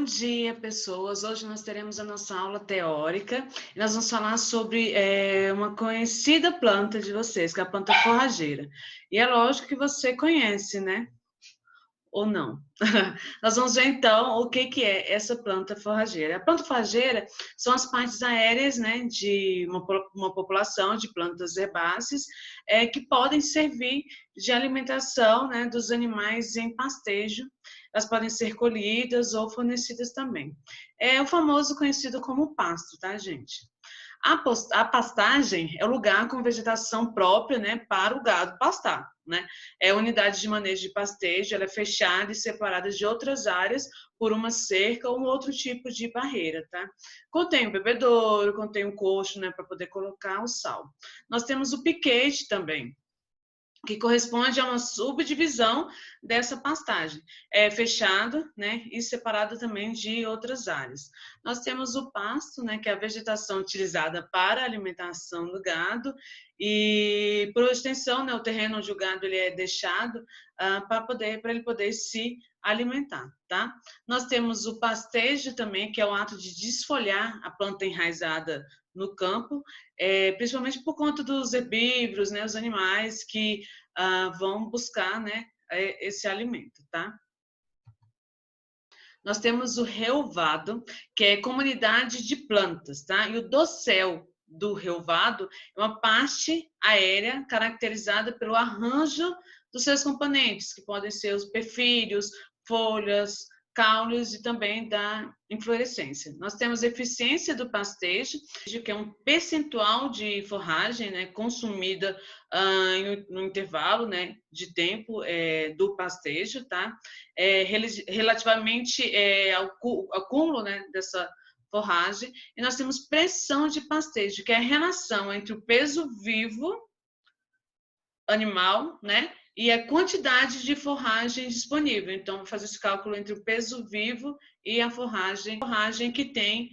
dia, pessoas. Hoje nós teremos a nossa aula teórica e nós vamos falar sobre uma conhecida planta de vocês, que é a planta forrageira. E é lógico que você conhece, né? Ou não. Nós vamos ver então o que é essa planta forrageira. A planta forrageira são as partes aéreas, né, de uma população de plantas herbáceas que podem servir de alimentação, né, dos animais em pastejo. Elas podem ser colhidas ou fornecidas também. É o famoso conhecido como pasto, tá, gente? A pastagem é o lugar com vegetação própria, né, para o gado pastar, né? É a unidade de manejo de pastejo, ela é fechada e separada de outras áreas por uma cerca ou um outro tipo de barreira, tá? Contém o bebedouro, contém um coxo, né, para poder colocar o sal. Nós temos o piquete também, que corresponde a uma subdivisão dessa pastagem. É fechado, né, e separado também de outras áreas. Nós temos o pasto, né, que é a vegetação utilizada para a alimentação do gado, e, por extensão, né, o terreno onde o gado ele é deixado para ele poder se alimentar, tá? Nós temos o pastejo também, que é o ato de desfolhar a planta enraizada no campo, principalmente por conta dos herbívoros, né, os animais que vão buscar, né, esse alimento, tá? Nós temos o relvado, que é comunidade de plantas, tá? E o dossel do relvado é uma parte aérea caracterizada pelo arranjo dos seus componentes, que podem ser os perfilhos, folhas, caules e também da inflorescência. Nós temos a eficiência do pastejo, que é um percentual de forragem, né, consumida no intervalo, né, de tempo do pastejo, tá? Relativamente ao acúmulo, né, dessa forragem. E nós temos pressão de pastejo, que é a relação entre o peso vivo animal, né, e a quantidade de forragem disponível. Então, vou fazer esse cálculo entre o peso vivo e a forragem que tem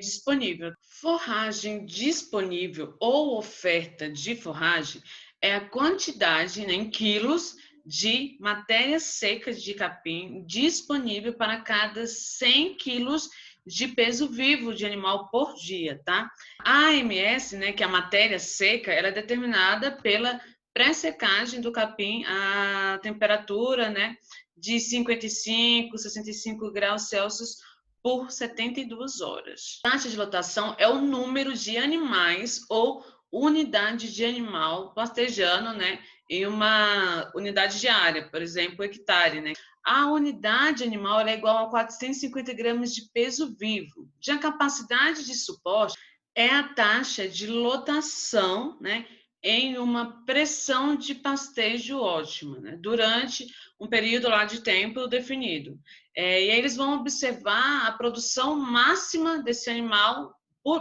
disponível. Forragem disponível ou oferta de forragem é a quantidade, né, em quilos de matéria seca de capim disponível para cada 100 quilos de peso vivo de animal por dia, tá? A AMS, né, que é a matéria seca, ela é determinada pela pré-secagem do capim a temperatura, né, de 55, 65 graus Celsius por 72 horas. A taxa de lotação é o número de animais ou unidade de animal pastejando, né, em uma unidade de área, por exemplo, hectare, né? A unidade animal é igual a 450 gramas de peso vivo. Já a capacidade de suporte é a taxa de lotação, né, em uma pressão de pastejo ótima, né, durante um período lá de tempo definido. E aí eles vão observar a produção máxima desse animal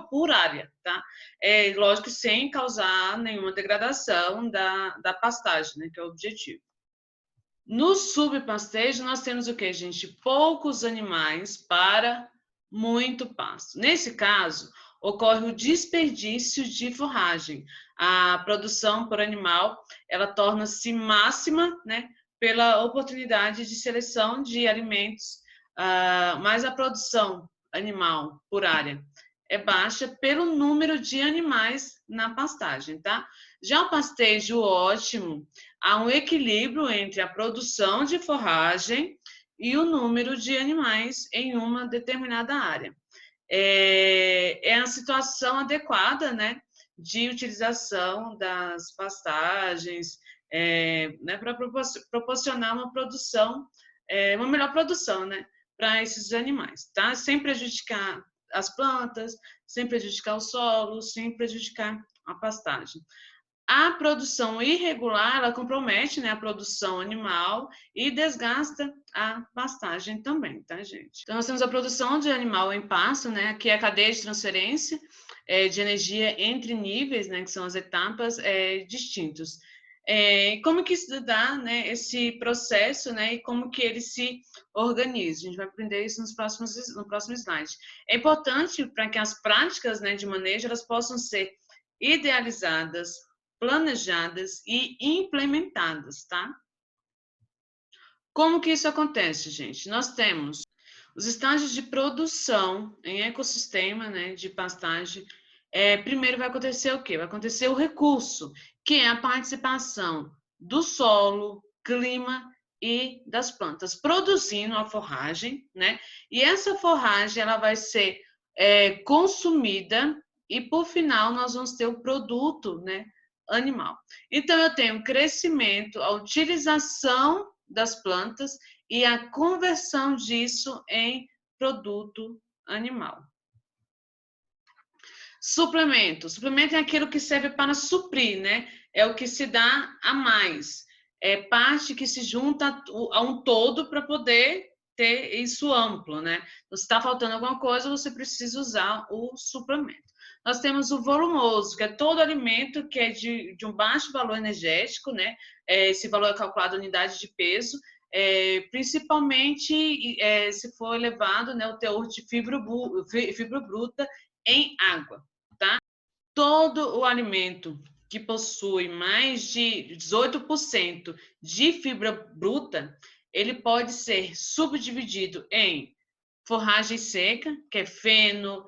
por área, tá? Lógico, sem causar nenhuma degradação da pastagem, né, que é o objetivo. No subpastejo, nós temos o que, gente? Poucos animais para muito pasto. Nesse caso, ocorre o desperdício de forragem. A produção por animal, ela torna-se máxima, né, pela oportunidade de seleção de alimentos, mas a produção animal por área é baixa pelo número de animais na pastagem, tá? Já o pastejo ótimo, há um equilíbrio entre a produção de forragem e o número de animais em uma determinada área. É a situação adequada, né, de utilização das pastagens, né, para proporcionar uma produção, uma melhor produção, né, para esses animais, tá? Sem prejudicar as plantas, sem prejudicar o solo, sem prejudicar a pastagem. A produção irregular, ela compromete, né, a produção animal e desgasta a pastagem também, tá, gente? Então, nós temos a produção de animal em pasto, né, que é a cadeia de transferência de energia entre níveis, né, que são as etapas distintos. Como que se dá, né, esse processo, né, e como que ele se organiza? A gente vai aprender isso no próximo slide. É importante para que as práticas, né, de manejo elas possam ser idealizadas, planejadas e implementadas, tá? Como que isso acontece, gente? Nós temos Os estágios de produção em ecossistema, né, de pastagem, primeiro vai acontecer o quê? Vai acontecer o recurso, que é a participação do solo, clima e das plantas, produzindo a forragem, né? E essa forragem ela vai ser consumida e, por final, nós vamos ter o produto, né, animal. Então, eu tenho crescimento, a utilização das plantas e a conversão disso em produto animal. Suplemento. Suplemento é aquilo que serve para suprir, né? É o que se dá a mais. É parte que se junta a um todo para poder ter isso amplo, né? Se está faltando alguma coisa, você precisa usar o suplemento. Nós temos o volumoso, que é todo alimento que é de um baixo valor energético, né? Esse valor é calculado em unidade de peso, principalmente se for elevado, né, o teor de fibra bruta em água, tá? Todo o alimento que possui mais de 18% de fibra bruta, ele pode ser subdividido em forragem seca, que é feno,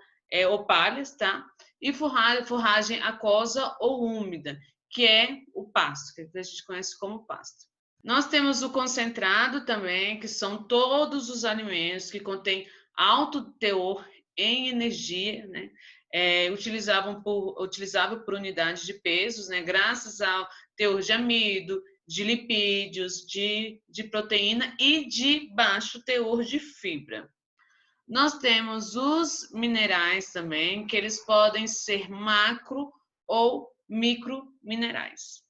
ou palhas, tá? E forragem aquosa ou úmida, que é o pasto, que a gente conhece como pasto. Nós temos o concentrado também, que são todos os alimentos que contêm alto teor em energia, né? Utilizável por unidade de pesos, né? Graças ao teor de amido, de lipídios, de proteína e de baixo teor de fibra. Nós temos os minerais também, que eles podem ser macro ou microminerais.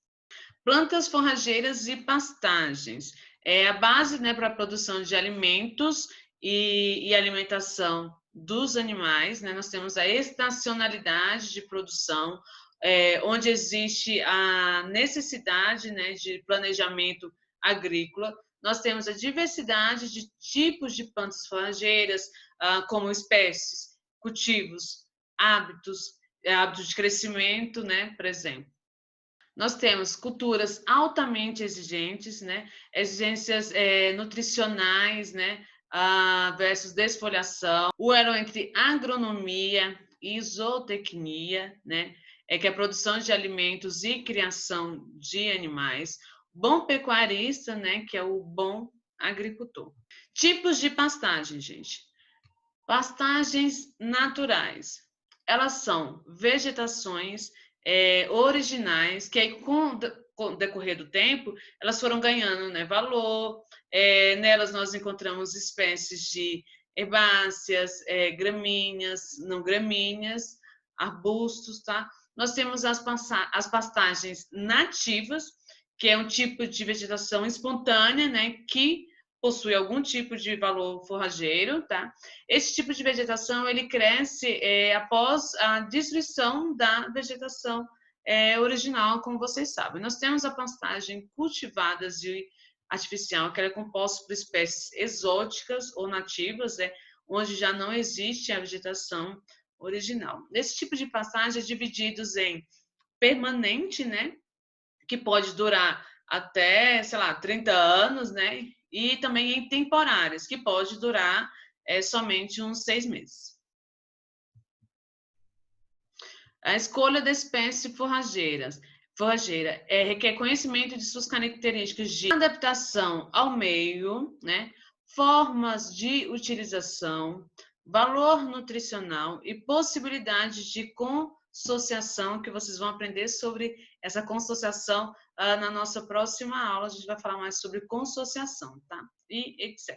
Plantas forrageiras e pastagens. É a base, né, para a produção de alimentos e alimentação dos animais, né? Nós temos a estacionalidade de produção, onde existe a necessidade, né, de planejamento agrícola. Nós temos a diversidade de tipos de plantas forrageiras, como espécies, cultivos, hábitos de crescimento, né, por exemplo. Nós temos culturas altamente exigentes, né? Exigências nutricionais, né? Versus desfoliação, o elo entre agronomia e zootecnia, né? Que é a produção de alimentos e criação de animais. Bom pecuarista, né? Que é o bom agricultor. Tipos de pastagem, gente. Pastagens naturais. Elas são vegetações originais, que aí, com o decorrer do tempo, elas foram ganhando, né, valor. Nelas nós encontramos espécies de herbáceas, gramíneas, não gramíneas, arbustos, tá? Nós temos as pastagens nativas, que é um tipo de vegetação espontânea, né, que possui algum tipo de valor forrageiro, tá? Esse tipo de vegetação ele cresce após a destruição da vegetação original, como vocês sabem. Nós temos a pastagem cultivada e artificial, que ela é composta por espécies exóticas ou nativas, onde já não existe a vegetação original. Esse tipo de pastagem é dividido em permanente, né, que pode durar até, sei lá, 30 anos, né, e também em temporárias, que pode durar somente uns 6 meses. A escolha da espécie forrageira requer conhecimento de suas características de adaptação ao meio, né, formas de utilização, valor nutricional e possibilidade de consociação, que vocês vão aprender sobre essa consociação na nossa próxima aula. A gente vai falar mais sobre consociação, tá? E etc.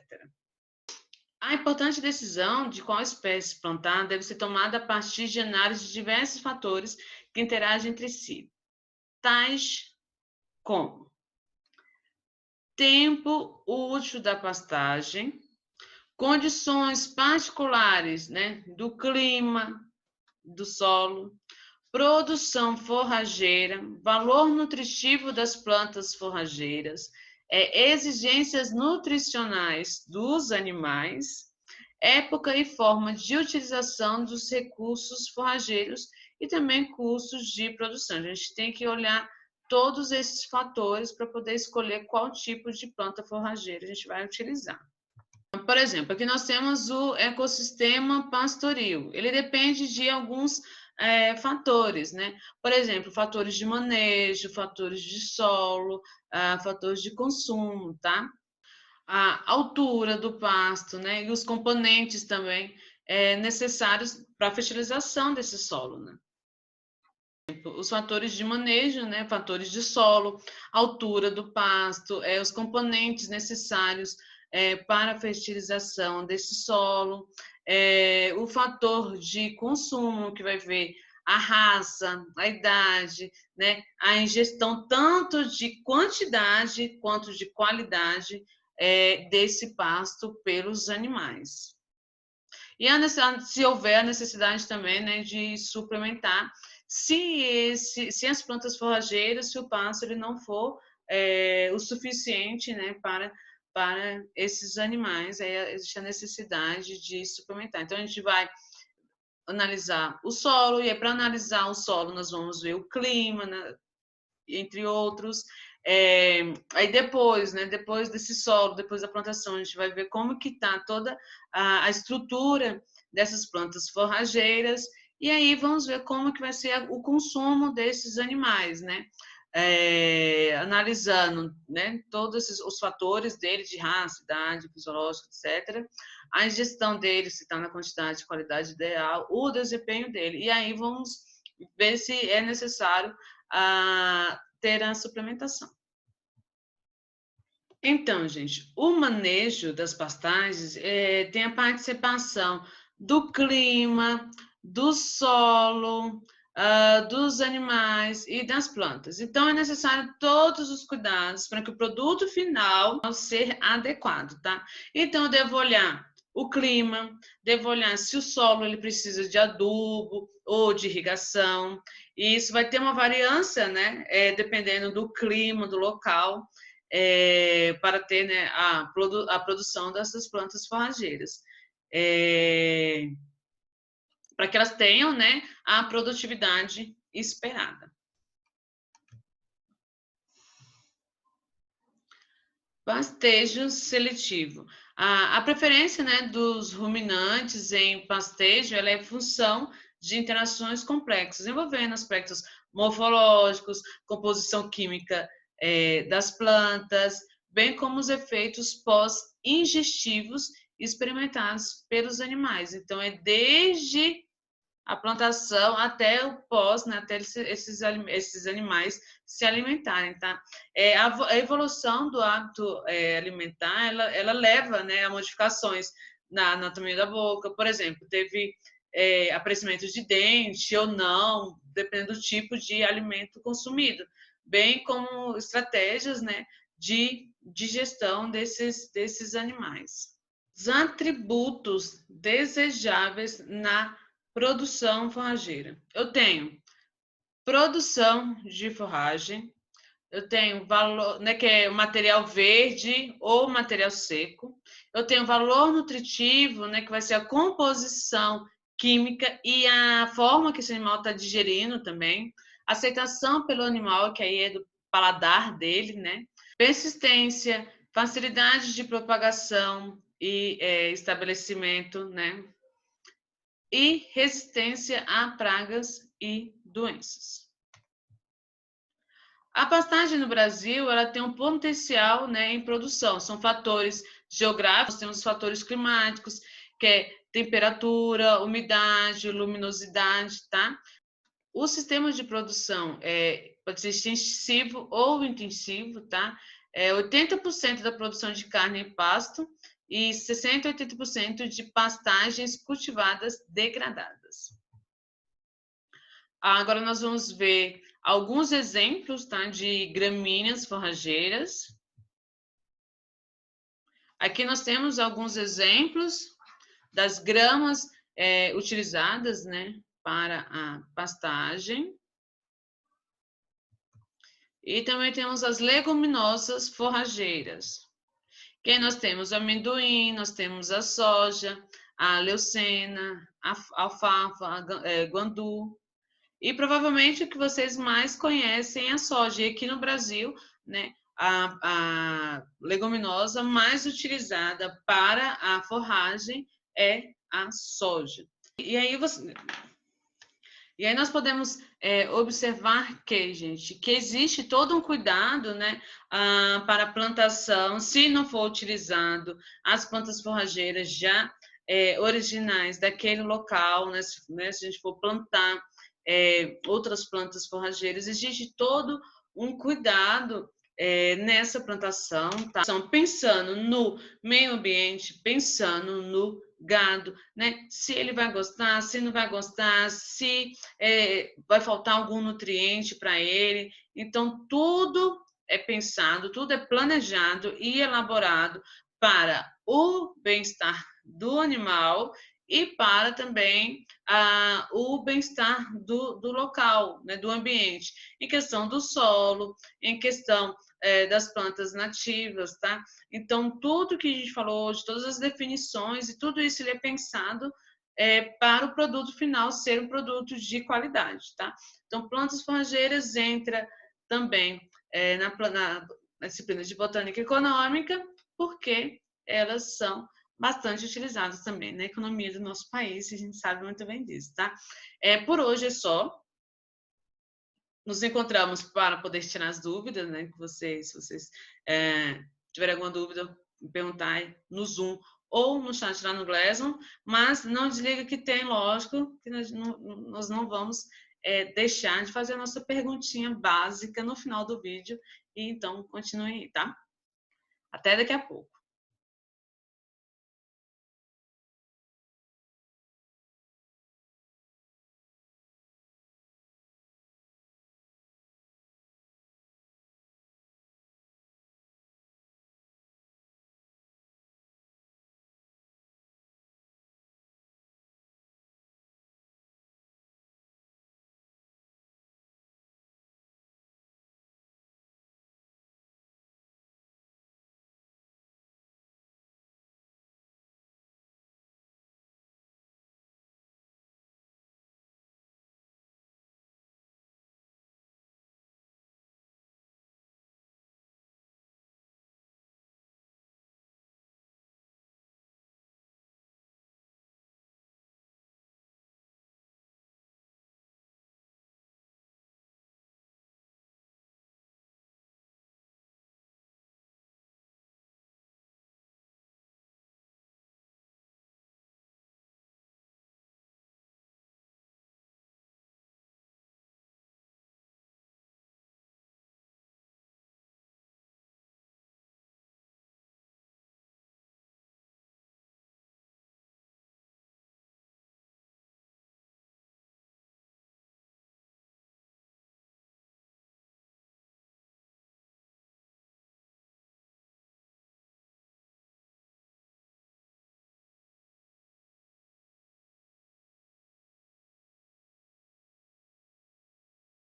A importante decisão de qual espécie plantar deve ser tomada a partir de análise de diversos fatores que interagem entre si, tais como tempo útil da pastagem, condições particulares, né, do clima, do solo, produção forrageira, valor nutritivo das plantas forrageiras, exigências nutricionais dos animais, época e forma de utilização dos recursos forrageiros e também custos de produção. A gente tem que olhar todos esses fatores para poder escolher qual tipo de planta forrageira a gente vai utilizar. Por exemplo, aqui nós temos o ecossistema pastoril. Ele depende de alguns fatores, né? Por exemplo, fatores de manejo, fatores de solo, fatores de consumo, tá? A altura do pasto, né? E os componentes também necessários para a fertilização desse solo, né? Os fatores de manejo, né? Fatores de solo, altura do pasto, os componentes necessários para a fertilização desse solo, o fator de consumo, que vai ver a raça, a idade, né? A ingestão tanto de quantidade quanto de qualidade desse pasto pelos animais. E se houver a necessidade também, né, de suplementar, se as plantas forrageiras, se o pasto ele não for o suficiente, né, para esses animais, aí existe a necessidade de suplementar. Então, a gente vai analisar o solo, e para analisar o solo, nós vamos ver o clima, né, entre outros. Aí depois, né, depois desse solo, depois da plantação, a gente vai ver como que está toda a estrutura dessas plantas forrageiras, e aí vamos ver como que vai ser o consumo desses animais, né? Analisando, né, todos os fatores dele, de raça, idade, fisiológico, etc. A ingestão dele, se está na quantidade e qualidade ideal, o desempenho dele. E aí vamos ver se é necessário ter a suplementação. Então, gente, o manejo das pastagens tem a participação do clima, do solo, dos animais e das plantas. Então, é necessário todos os cuidados para que o produto final seja adequado, tá? Então, eu devo olhar o clima, devo olhar se o solo ele precisa de adubo ou de irrigação. E isso vai ter uma variância, né? Dependendo do clima, do local. Para ter, né, a produção dessas plantas forrageiras. Para que elas tenham, né, a produtividade esperada. Pastejo seletivo. A preferência, né, dos ruminantes em pastejo ela é função de interações complexas, envolvendo aspectos morfológicos, composição química das plantas, bem como os efeitos pós-ingestivos experimentados pelos animais. Então, é desde a plantação até o pós, né, até esses animais se alimentarem, tá? A evolução do hábito alimentar, ela leva, né, a modificações na anatomia da boca. Por exemplo, teve aparecimento de dente ou não, dependendo do tipo de alimento consumido, bem como estratégias, né, de digestão desses animais. Os atributos desejáveis na produção forrageira. Eu tenho produção de forragem, eu tenho valor, né, que é material verde ou material seco. Eu tenho valor nutritivo, né, que vai ser a composição química e a forma que esse animal está digerindo também. Aceitação pelo animal, que aí é do paladar dele, né? Persistência, facilidade de propagação e estabelecimento, né? E resistência a pragas e doenças. A pastagem no Brasil ela tem um potencial, né, em produção. São fatores geográficos, temos os fatores climáticos, que é temperatura, umidade, luminosidade, tá? O sistema de produção pode ser extensivo ou intensivo, tá? 80% da produção de carne em pasto e 60% a 80% de pastagens cultivadas degradadas. Agora nós vamos ver alguns exemplos, tá, de gramíneas forrageiras. Aqui nós temos alguns exemplos das gramas utilizadas, né, para a pastagem. E também temos as leguminosas forrageiras. Que nós temos o amendoim, nós temos a soja, a leucena, a alfafa, a guandu. E provavelmente o que vocês mais conhecem é a soja. E aqui no Brasil, né, a leguminosa mais utilizada para a forragem é a soja. E aí nós podemos observar que, gente, que existe todo um cuidado, né, para a plantação, se não for utilizado as plantas forrageiras já originais daquele local, né, se a gente for plantar outras plantas forrageiras, existe todo um cuidado nessa plantação, tá? Pensando no meio ambiente, pensando no gado, né? Se ele vai gostar, se não vai gostar, se vai faltar algum nutriente para ele. Então, tudo é pensado, tudo é planejado e elaborado para o bem-estar do animal e para também o bem-estar do local, né, do ambiente, em questão do solo, em questão das plantas nativas, tá? Então, tudo que a gente falou hoje, todas as definições e tudo isso ele é pensado para o produto final ser um produto de qualidade, tá? Então, plantas forrageiras entra também na disciplina de botânica econômica, porque elas são bastante utilizadas também na economia do nosso país, e a gente sabe muito bem disso, tá? Por hoje é só. Nos encontramos para poder tirar as dúvidas, né? Que se vocês tiverem alguma dúvida, perguntar no Zoom ou no chat lá no Glassroom, mas não desliga que tem, lógico, que nós não vamos deixar de fazer a nossa perguntinha básica no final do vídeo, e então continue aí, tá? Até daqui a pouco.